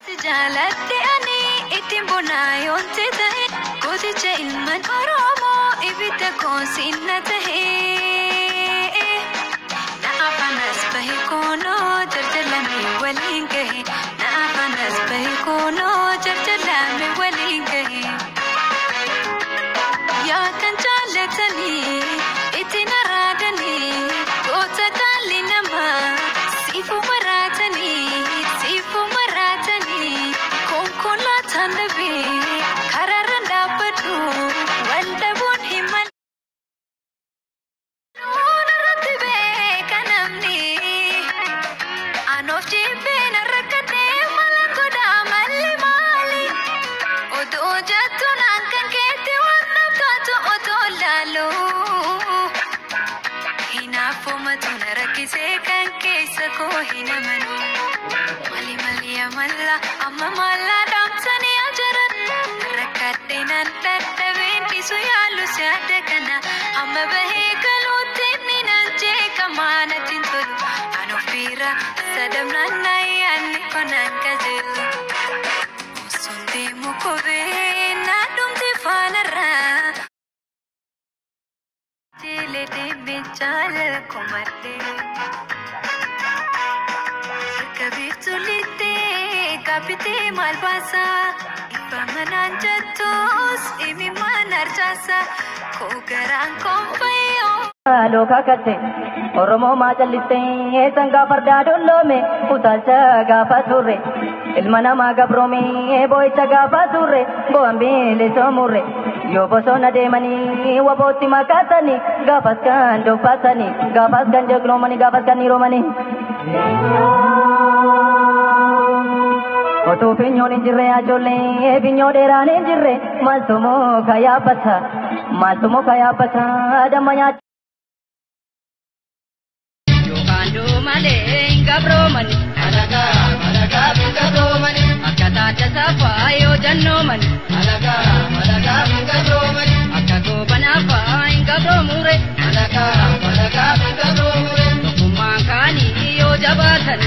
Jaalatti ani ittiin bonaayoon ta'e gooticha ilmaan Oromoo ibidda koosiinna ta'e na afanas bahe koonoo jarjalame waliin gahe na afanas bahe koonoo jarjalame waliin gahe yaa kan jaallatanii ittiin araadanii goota gaalli namaa siifu maraatanii konkolaataan dhabee kararra dhaabbadhu waldhabuun himan irratti beeka namni anoof jibbeen rakkatee mala godhaa malli maali odoo jettuun kan keetti waan naftaatu otoo laaluu hinaaffumatu na rakkisee kan keessa koo hin amanu mali amalla amma malla damsanii ajaran rakkadhee nan dadhabeen dhiisu yaalu siyaada kana amma bahee galuutti inni nan jeeqamaa natti hin tolu an ofiirra sadamnaan nayyaanni konaan qajeelu osoon deemu kobee naa dhumti faanarraa jeelee deemee jaala komadhee kabirtulite kapite malbasa ipamanaan jattus imi manarjasa kogaraan konfayo loka kate oromoo maajallite sanga fardaa dolloome utaalcha gaafa turre ilma namaa gabroome boo'icha gaafa turre bo'ambiile soomurre yoo bosona deemanii wabootti makaasanii gaafas kan dubbatanii gaafas kan jegloomanii gaafas kan hiroomanii Otuu finyoon hin jirre ajoollee finyoo dheeraan hin jirre maaltumoo kayaabbata damma nyaata. Yookaan duumalee hin gabroomani alagaa hin gabroomani akka taata saafaa yoo jannoomani alagaa hin gabroomani akka goobanaafaa hin gabroomure alagaa hin gabroomure tokkummaan kaanii yoo jabaatan.